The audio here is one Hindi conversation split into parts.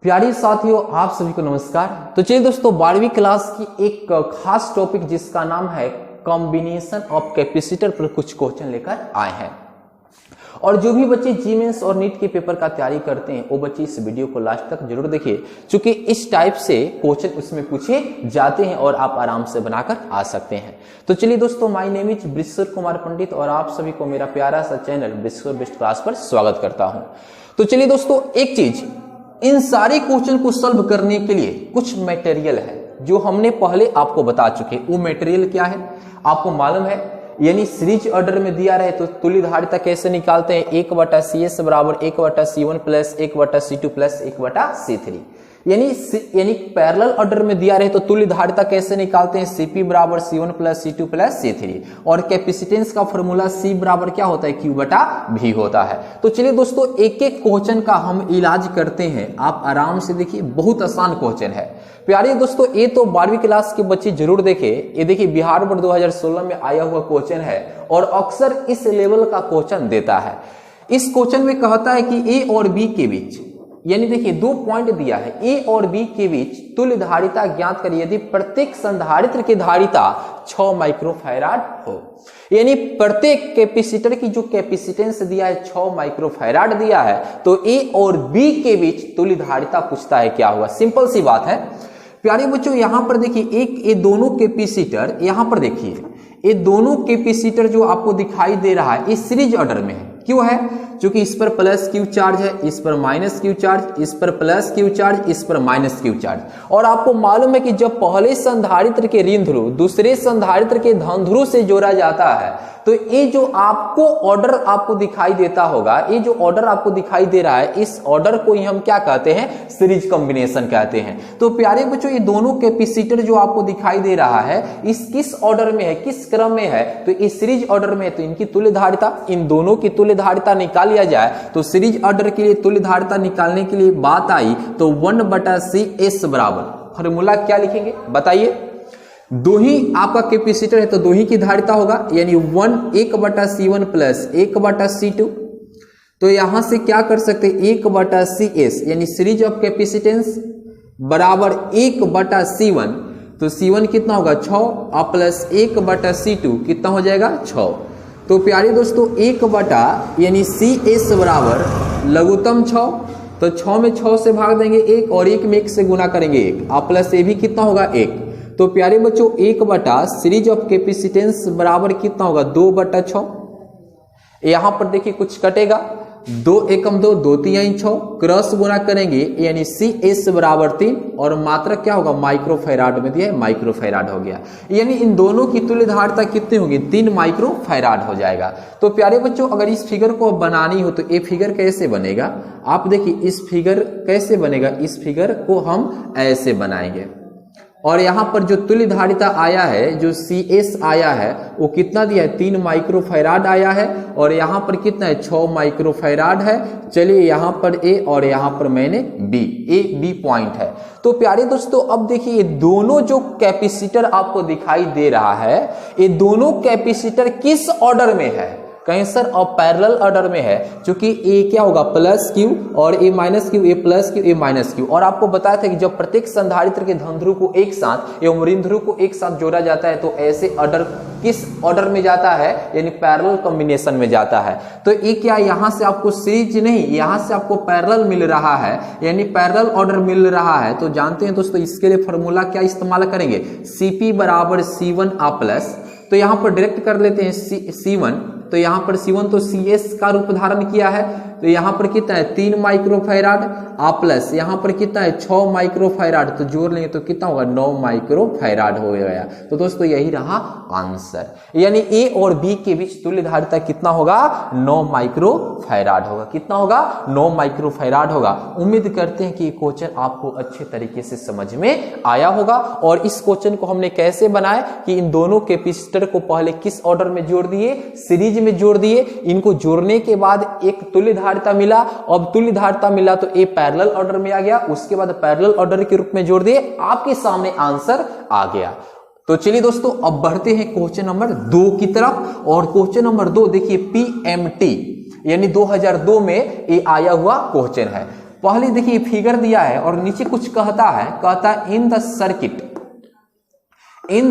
प्यारे साथियों, आप सभी को नमस्कार। तो चलिए दोस्तों, 12वीं क्लास की एक खास टॉपिक जिसका नाम है कॉम्बिनेशन ऑफ कैपेसिटर पर कुछ क्वेश्चन लेकर आए हैं। और जो भी बच्चे जी मेंस और नीट के पेपर का तैयारी करते हैं वो बच्चे इस वीडियो को लास्ट तक जरूर देखिए, क्योंकि इस टाइप से क्वेश्चन उसमें पूछे जाते हैं और आप आराम से बनाकर आ सकते हैं। तो चलिए दोस्तों, my name is Brihaspati Kumar Pandit और आप सभी को मेरा प्यारा सा चैनल बृहस्पति बेस्ट क्लास पर स्वागत करता हूं। तो चलिए दोस्तों, एक चीज, इन सारे क्वेश्चन को सॉल्व करने के लिए कुछ मटेरियल है जो हमने पहले आपको बता चुके। वो मटेरियल क्या है आपको मालूम है, यानी सीरीज ऑर्डर में दिया रहे तो तुल्य धारिता कैसे निकालते हैं, 1/CS बराबर 1/C1 plus 1/C2 plus 1/C3। यानी पैरेलल ऑर्डर में दिया रहे तो तुल्य धारिता कैसे निकालते हैं, CP बराबर C1 plus C2 plus C3। और कैपेसिटेंस का फॉर्मूला C बराबर क्या होता है, Q/V होता है। तो चलिए दोस्तों, एक एक क्वेश्चन का हम इलाज करते हैं, आप आराम से देखिए, बहुत आसान क्वेश्चन है। प्यारे दोस्तों, ये तो 12वीं क्लास के बच्चे जरूर देखे। ये देखिए, बिहार बोर्ड 2016 में आया हुआ क्वेश्चन है और अक्सर इस लेवल का क्वेश्चन देता है। इस क्वेश्चन में कहता है कि ए और बी के बीच, यानी देखिए 2 पॉइंट दिया है, ए और बी के बीच तुल्य धारिता ज्ञात करिए यदि प्रत्येक संधारित्र की धारिता 6 माइक्रोफैराड हो। यानी प्रत्येक कैपेसिटर की जो कैपेसिटेंस दिया है 6 माइक्रोफैराड दिया है, तो ए और बी के बीच तुल्य धारिता पूछता है क्या होगा। सिंपल सी बात है प्यारे बच्चों। यहां पर देखिए, एक ये दोनों कैपेसिटर, यहां पर देखिए ये दोनों कैपेसिटर जो आपको दिखाई दे रहा है, इस सीरीज ऑर्डर में है। क्यों है? क्योंकि इस पर प्लस क्यू चार्ज है, इस पर माइनस क्यू चार्ज, इस पर प्लस क्यू चार्ज, इस पर माइनस क्यू चार्ज। और आपको मालूम है कि जब पहले संधारित्र के ऋण ध्रुव दूसरे संधारित्र के धन ध्रुव से जोड़ा जाता है, तो ये जो आपको ऑर्डर आपको दिखाई देता होगा, ये जो ऑर्डर आपको दिखाई दे रहा है, इस ऑर्डर को ही हम क्या कहते हैं, सीरीज कॉम्बिनेशन कहते हैं। तो प्यारे बच्चों, ये दोनों कैपेसिटर जो आपको दिखाई दे रहा है, इस किस ऑर्डर में है, किस क्रम में है, तो इस सीरीज ऑर्डर में है। तो इनकी तुल्य धारिता, इन दोनों की तुल्य धारिता निकाल लिया जाए तो सीरीज ऑर्डर के लिए तुल्य धारिता निकालने के लिए बात आई तो 1/CS बराबर फॉर्मूला क्या लिखेंगे बताइए। दो ही आपका कैपेसिटर है तो दो ही की धारिता होगा, यानी 1/C1 प्लस 1/C2। तो यहां से क्या कर सकते हैं, 1/CS यानी सीरीज ऑफ कैपेसिटेंस बराबर 1/C1। तो C1 कितना होगा 6 और प्लस 1/C2 कितना हो जाएगा 6। तो प्यारे दोस्तों, 1 यानी CS बराबर लघुत्तम 6, तो 6 में 6 से भाग देंगे 1 और 1 में 1 से गुना करेंगे 1 और प्लस ये भी कितना होगा 1। तो प्यारे बच्चों, 1 सीरीज ऑफ कैपेसिटेंस बराबर कितना होगा 2/6। यहां पर देखिए कुछ कटेगा, 2 एकम 2, 2 3 6, क्रॉस गुना करेंगे यानी CS बराबर 3 और मात्रक क्या होगा माइक्रोफैराड में दिया है, माइक्रोफैराड हो गया। यानी इन दोनों की तुल्य धारिता कितनी होगी, 3 माइक्रोफैराड हो जाएगा। तो प्यारे बच्चों, अगर इस फिगर को बनानी हो तो ये फिगर कैसे बनेगा, आप देखिए इस फिगर कैसे बनेगा, इस फिगर को हम ऐसे बनाएंगे। और यहां पर जो तुल्य धारिता आया है, जो CS आया है, वो कितना दिया है, 3 माइक्रोफैराड आया है। और यहां पर कितना है, 6 माइक्रोफैराड है। चलिए यहां पर A और यहां पर मैंने B, A B पॉइंट है। तो प्यारे दोस्तों, अब देखिए ये दोनों जो कैपेसिटर आपको दिखाई दे रहा है, ये दोनों कैपेसिटर किस ऑर्डर में है, कहीं सर और पैरेलल ऑर्डर में है, क्योंकि ए क्या होगा प्लस क्यू और ए माइनस क्यू, ए प्लस क्यू, ए माइनस क्यू। और आपको बताया था कि जब प्रत्येक संधारित्र के धन ध्रुव को एक साथ एवं ऋण ध्रुव को एक साथ जोड़ा जाता है तो ऐसे ऑर्डर किस ऑर्डर में जाता है, यानी पैरेलल कॉम्बिनेशन में जाता है। तो ये क्या, यहां से आपको सीरीज नहीं, यहां से आपको पैरेलल मिल रहा है, यानी पैरेलल ऑर्डर मिल रहा है। तो जानते हैं दोस्तों, इसके लिए फॉर्मूला क्या इस्तेमाल करेंगे, CP बराबर C1 आ प्लस, तो यहां पर डायरेक्ट कर लेते हैं C1। तो यहां पर C1 तो CS का रूप धारण किया है, तो यहां पर कितना है 3 माइक्रोफैराड आ प्लस यहां पर कितना है 6 माइक्रोफैराड, तो जोड़ लेंगे तो कितना होगा 9 माइक्रोफैराड हो गया। तो दोस्तों यही रहा आंसर, यानी A और B के बीच तुल्य धारिता कितना होगा 9 माइक्रोफैराड होगा। कितना होगा 9 माइक्रोफैराड होगा। उम्मीद करते हैं कि ये क्वेश्चन आपको अच्छे तरीके से समझ में आया होगा। और इस क्वेश्चन को हमने कैसे बनाया कि इन दोनों कैपेसिटर को पहले किस ऑर्डर में जोड़ दिए, सीरीज में जोड़ दिए। इनको जोड़ने के बाद एक तुल्य धारिता मिला, अब तुल्य धारिता मिला तो ए पैरेलल ऑर्डर में आ गया, उसके बाद पैरेलल ऑर्डर के रूप में जोड़ दिए, आपके सामने आंसर आ गया। तो चलिए दोस्तों, अब बढ़ते हैं क्वेश्चन नंबर 2 की तरफ। और क्वेश्चन नंबर 2 देखिए, PMT यानी 2002 में ये आया हुआ क्वेश्चन है। पहले देखिए फिगर दिया है और नीचे कुछ कहता है in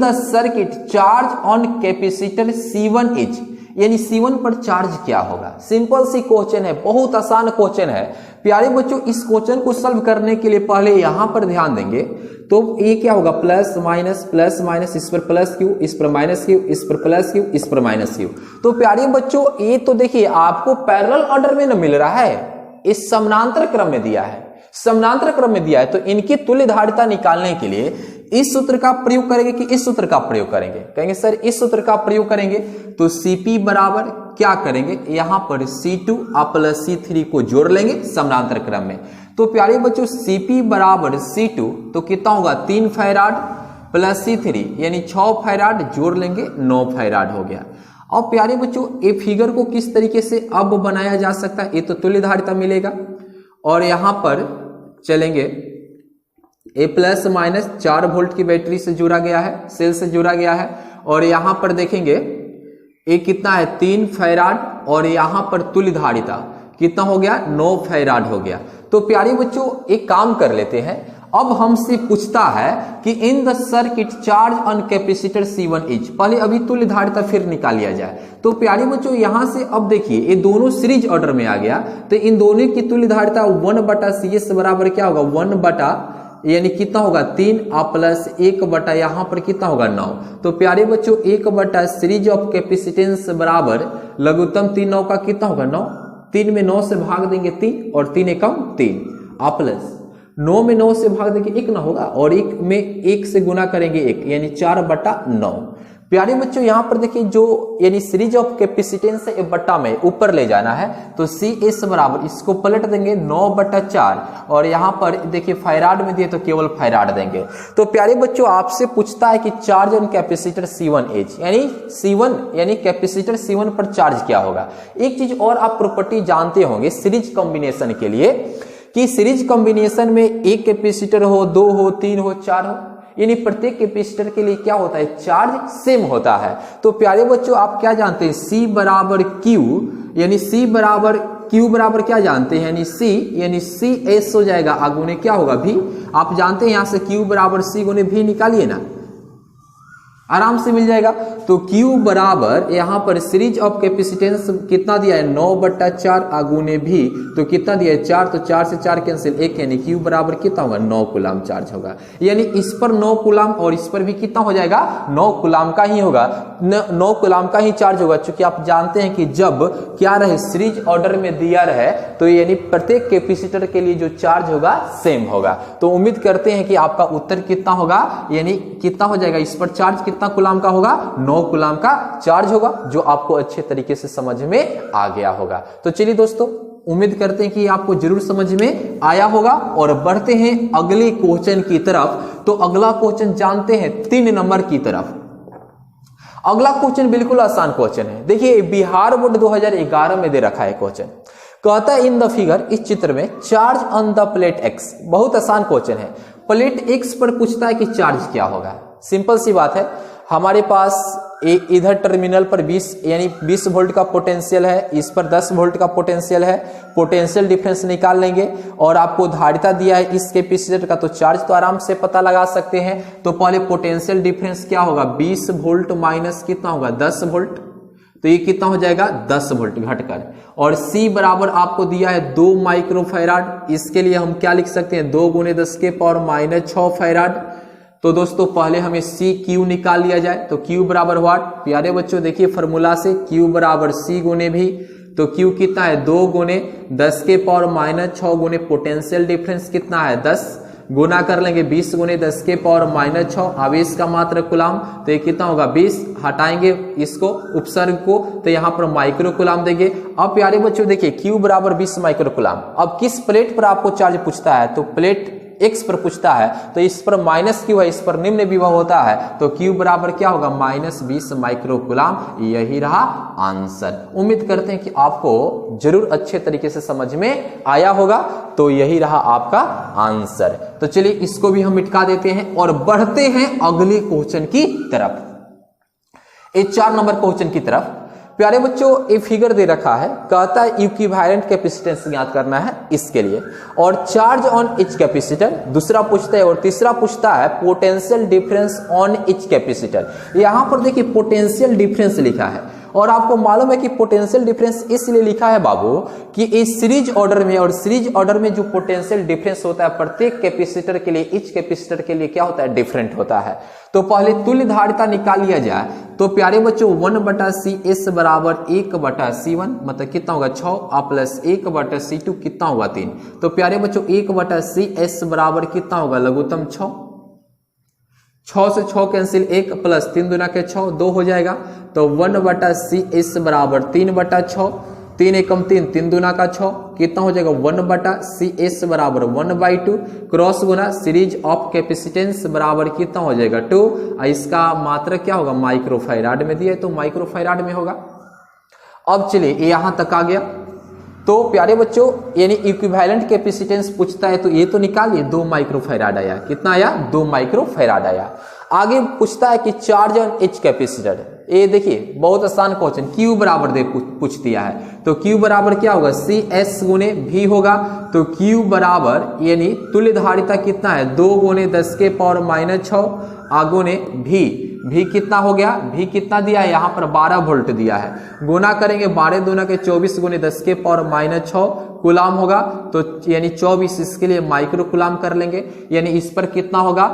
the circuit charge on capacitor C1 is, यानी C1 पर चार्ज क्या होगा। सिंपल सी क्वेश्चन है, बहुत आसान क्वेश्चन है प्यारे बच्चों। इस क्वेश्चन को सॉल्व करने के लिए पहले यहां पर ध्यान देंगे तो ये क्या होगा, प्लस माइनस, इस पर प्लस क्यू, इस पर माइनस क्यू, इस पर प्लस क्यू, इस पर माइनस क्यू। तो प्यारे बच्चों ये तो देखिए आपको पैरेलल ऑर्डर में न मिल रहा है, इस समानांतर क्रम में दिया है, समानांतर क्रम में दिया है। तो इनकी तुल्य धारिता निकालने के लिए इस सूत्र का प्रयोग करेंगे कि इस सूत्र का प्रयोग करेंगे, कहेंगे सर इस सूत्र का प्रयोग करेंगे। तो Cp बराबर क्या करेंगे, यहां पर C2 प्लस C3 को जोड़ लेंगे समानांतर क्रम में। तो प्यारे बच्चों Cp बराबर C2 तो कितना होगा 3 फैराड प्लस C3 यानी 6 फैराड जोड़ लेंगे 9 फैराड हो गया। अब प्यारे बच्चों ये फिगर को किस तरीके से अब बनाया जा सकता है, ये तो तुल्य धारिता मिलेगा और यहां पर चलेंगे ए प्लस माइनस 4 वोल्ट की बैटरी से जुड़ा गया है, सेल से जुड़ा गया है और यहां पर देखेंगे ए कितना है 3 फैराड और यहां पर तुल्य धारिता कितना हो गया 9 फैराड हो गया। तो प्यारे बच्चों एक काम कर लेते हैं, अब हमसे पूछता है कि in the circuit charge on capacitor C1 is, पहले अभी तुल्य धारिता फिर निकाल लिया जाए। तो प्यारे बच्चों यहां से अब देखिए ये दोनों सीरीज ऑर्डर में आ गया, तो इन दोनों की तुल्य धारिता 1/CS बराबर क्या होगा 1 यानी कितना होगा 3 प्लस 1 यहां पर कितना होगा 9। तो प्यारे बच्चों 1 सीरीज ऑफ कैपेसिटेंस बराबर लघुत्तम 3 9 का कितना होगा 9, 3 में 9 से भाग देंगे 3 और 3 एकम 3 प्लस 9 में 9 से भाग देंगे 1 ना होगा और 1 में 1 से गुना करेंगे 1 यानी 4/9। प्यारे बच्चों यहां पर देखिए जो यानी सीरीज ऑफ कैपेसिटेंस है बट्टा में ऊपर ले जाना है तो CS बराबर इसको पलट देंगे 9/4 और यहां पर देखिए फैराड में दिए तो केवल फैराड देंगे। तो प्यारे बच्चों आपसे पूछता है कि charge on capacitor C1 is, यानी C1 यानी कैपेसिटर C1 पर चार्ज क्या होगा। एक चीज और आप प्रॉपर्टी जानते होंगे सीरीज कॉम्बिनेशन के लिए कि सीरीज कॉम्बिनेशन में एक कैपेसिटर हो 2 हो 3 हो 4 हो, यानी प्रत्येक कैपेसिटर के लिए क्या होता है चार्ज सेम होता है। तो प्यारे बच्चों आप क्या जानते हैं C बराबर Q, यानी C बराबर Q बराबर क्या जानते हैं यानी C, यानी CS हो जाएगा आगुने क्या होगा V। आप जानते हैं यहां से Q बराबर C गुने V निकालिए ना, आराम से मिल जाएगा। तो Q बराबर यहां पर सीरीज ऑफ कैपेसिटेंस कितना दिया है 9/4 आगुने भी तो कितना दिया है 4, तो 4 से 4 कैंसिल 1 यानी Q बराबर कितना होगा 9 कूलम चार्ज होगा। यानी इस पर 9 कूलम और इस पर भी कितना हो जाएगा 9 कूलम का ही होगा, 9 कूलम का ही चार्ज होगा। क्योंकि आप जानते हैं कि जब क्या रहे सीरीज ऑर्डर में दिया रहे तो यानी प्रत्येक कैपेसिटर के लिए जो चार्ज होगा सेम होगा। तो उम्मीद करते हैं कि आपका उत्तर कितना होगा, यानी कितना हो जाएगा इस पर चार्ज कितना कूलम का होगा 9 कूलम का चार्ज होगा, जो आपको अच्छे तरीके से समझ में आ गया होगा। तो चलिए दोस्तों उम्मीद करते हैं कि आपको जरूर समझ में आया होगा और बढ़ते हैं अगले क्वेश्चन की तरफ। तो अगला क्वेश्चन जानते हैं 3 नंबर की तरफ। अगला क्वेश्चन बिल्कुल आसान क्वेश्चन है। देखिए बिहार बोर्ड 2011 में दे रखा है क्वेश्चन, कहता है इन द फिगर, इस चित्र में charge on the plate X। बहुत आसान क्वेश्चन है, प्लेट X पर पूछता है कि चार्ज क्या होगा। सिंपल सी बात है, हमारे पास इधर टर्मिनल पर 20 यानी 20 वोल्ट का पोटेंशियल है, इस पर 10 वोल्ट का पोटेंशियल है। पोटेंशियल डिफरेंस निकाल लेंगे और आपको धारिता दिया है इस कैपेसिटर का, तो चार्ज तो आराम से पता लगा सकते हैं। तो पहले पोटेंशियल डिफरेंस क्या होगा 20 वोल्ट माइनस कितना होगा 10 वोल्ट, तो ये कितना हो जाएगा 10 वोल्ट घटकर। और C बराबर आपको दिया है 2 माइक्रोफैराड, इसके लिए हम क्या लिख सकते हैं 2 × 10⁻⁻6 फैराड। तो दोस्तों पहले हमें CQ निकाल लिया जाए, तो Q बराबर व्हाट प्यारे बच्चों देखिए फॉर्मूला से Q बराबर C गुने भी, तो Q कितना है 2 × 10⁻⁻6 गुने पोटेंशियल डिफरेंस कितना है 10, गुना कर लेंगे 20 × 10⁻⁻6 आवेश का मात्रा कूलम, तो ये कितना होगा 20, हटाएंगे इसको उपसर्ग को तो यहाँ पर माइक्रो कूलम देंगे। अब प्यारे बच्चों देखिए Q बराबर 20 माइक्रो कूलम। अब किस प्लेट पर आपको चार्ज पूछता है, तो प्लेट X पर पूछता है, तो इस पर माइनस Q है, इस पर निम्न विभव होता है, तो Q बराबर क्या होगा -20 माइक्रो कूलम। यही रहा आंसर। उम्मीद करते हैं कि आपको जरूर अच्छे तरीके से समझ में आया होगा। तो यही रहा आपका आंसर। तो चलिए इसको भी हम मिटा देते हैं और बढ़ते हैं अगले क्वेश्चन की तरफ, 4 नंबर क्वेश्चन की तरफ। प्यारे बच्चों ये फिगर दे रखा है, कहता है इक्विवेलेंट कैपेसिटेंस ज्ञात करना है इसके लिए, और चार्ज ऑन ईच कैपेसिटर दूसरा पूछता है, और तीसरा पूछता है potential difference on each capacitor. यहां पर देखिए पोटेंशियल डिफरेंस लिखा है, और आपको मालूम है कि पोटेंशियल डिफरेंस इसलिए लिखा है बाबू कि इस सीरीज ऑर्डर में, और सीरीज ऑर्डर में जो पोटेंशियल डिफरेंस होता है प्रत्येक कैपेसिटर के लिए, ईच कैपेसिटर के लिए क्या होता है, डिफरेंट होता है। तो पहले तुल्य धारिता निकाल लिया जाए तो प्यारे बच्चों 1/CS बराबर 1/C1 मतलब कितना होगा 6 प्लस 1/C2 कितना होगा 3। तो प्यारे बच्चों 1/CS बराबर कितना होगा लघुत्तम 6 से 6 कैंसिल, 1 प्लस 3 दूना के 6 2 हो जाएगा। तो 1/CS बराबर 3/6, 3 एकम 3, 3 दूना का 6 कितना हो जाएगा 1/CS बराबर 1/2 cross Guna series of capacitance बराबर कितना हो जाएगा 2। इसका मात्रा क्या होगा माइक्रोफैराड में दिया है तो माइक्रोफैराड में होगा। अब चलिए यहां तक आ गया। तो प्यारे बच्चों यानी इक्विवेलेंट कैपेसिटेंस पूछता है तो ये तो निकालिए 2 माइक्रोफैराड आया, कितना आया 2 माइक्रोफैराड आया। आगे पूछता है कि चार्ज ऑन ईच कैपेसिटर, ये देखिए बहुत आसान क्वेश्चन, Q बराबर दे पूछ दिया है। तो Q बराबर क्या होगा CS गुने V होगा। तो Q बराबर यानी तुल्य धारिता कितना है 2 गुने 10 के पावर -6 आगुने V कितना हो गया, V कितना दिया है यहाँ पर 12 वोल्ट दिया है, गुना करेंगे 12 दूना के 24 गुने 10 के पावर -6 कुलाम होगा। तो यानी 24 इसके लिए माइक्रो कुलाम कर लेंगे, यानी इस पर कितना होगा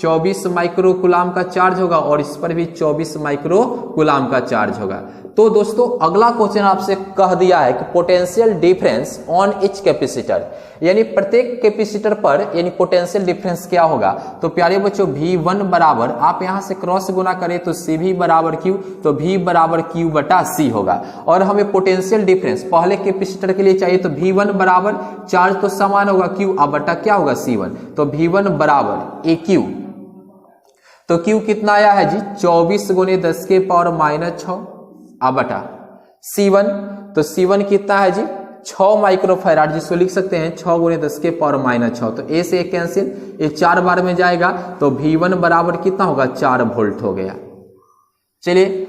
24 माइक्रो कुलाम का चार्ज होगा, और इस पर भी 24 माइक्रो कुलाम का चार्ज होगा। तो दोस्तों अगला क्वेश्चन आपसे कह दिया है कि potential difference on each capacitor, यानी प्रत्येक कैपेसिटर पर यानी पोटेंशियल डिफरेंस क्या होगा। तो प्यारे बच्चों V1 बराबर आप यहां से क्रॉस गुना करें तो CV बराबर Q, तो V बराबर Q/C होगा। और हमें पोटेंशियल डिफरेंस पहले कैपेसिटर के लिए चाहिए, तो V1 बराबर चार्ज तो समान होगा Q अब बटा क्या होगा C1, तो V1 बराबर AQ। तो Q कितना आया है जी 24 गुने 10 के पावर -6 बटा C1, तो C1 कितना है जी 6 माइक्रोफैराड, जिसको लिख सकते हैं 6 गुने 10 के पावर -6। तो A से कैंसिल, ये 4 बार में जाएगा, तो V1 बराबर कितना होगा 4 वोल्ट हो गया। चलिए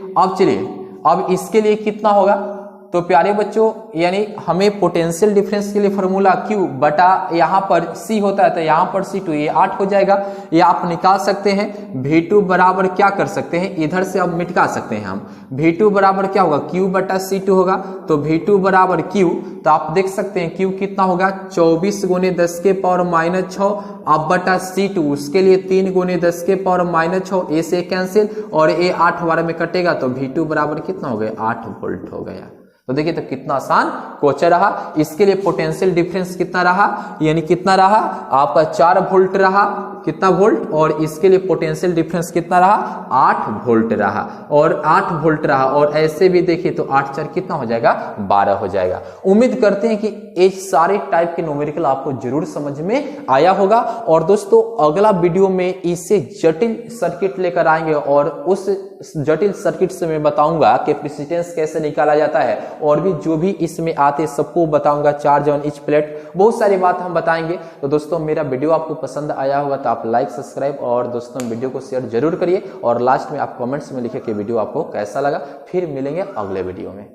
अब इसके लिए कितना होगा। तो प्यारे बच्चों यानी हमें पोटेंशियल डिफरेंस के लिए फॉर्मूला Q बटा यहाँ पर C होता है, तो यहाँ पर C2 ये 8 हो जाएगा। ये आप निकाल सकते हैं। V2 बराबर क्या कर सकते हैं, इधर से अब मिटा सकते हैं हम। V2 बराबर क्या होगा Q/C2 होगा। तो V2 बराबर Q, तो आप देख सकते हैं Q कितना होगा 24 गुने 10 के पावर -6 अब बटा C2, उसके लिए 3 गुने 10 के पावर -6, A से कैंसिल और A 8 बार में कटेगा, तो V2 बराबर कितना हो गया 8 वोल्ट हो गया। तो देखिए तो कितना आसान क्वेश्चन रहा। इसके लिए पोटेंशियल डिफरेंस कितना रहा, यानी कितना रहा आपका 4 वोल्ट रहा, कितना वोल्ट, और इसके लिए पोटेंशियल डिफरेंस कितना रहा 8 वोल्ट रहा, और 8 वोल्ट रहा। और ऐसे भी देखिए तो 8 4 कितना हो जाएगा 12 हो जाएगा। उम्मीद करते हैं कि ये सारे टाइप के न्यूमेरिकल आपको जरूर समझ में आया होगा। और दोस्तों अगला वीडियो में इससे जटिल सर्किट लेकर आएंगे, और उस जटिल सर्किट से मैं बताऊंगा कैपेसिटेंस कैसे निकाला जाता है, और भी जो भी इसमें आते सबको बताऊंगा, चार्ज ऑन ईच प्लेट, बहुत सारी बात हम बताएंगे। तो दोस्तों मेरा वीडियो आपको पसंद आया होगा तो आप लाइक सब्सक्राइब और दोस्तों वीडियो को शेयर जरूर करिए, और लास्ट में आप कमेंट्स में लिखिए कि वीडियो आपको कैसा लगा। फिर मिलेंगे अगले वीडियो में।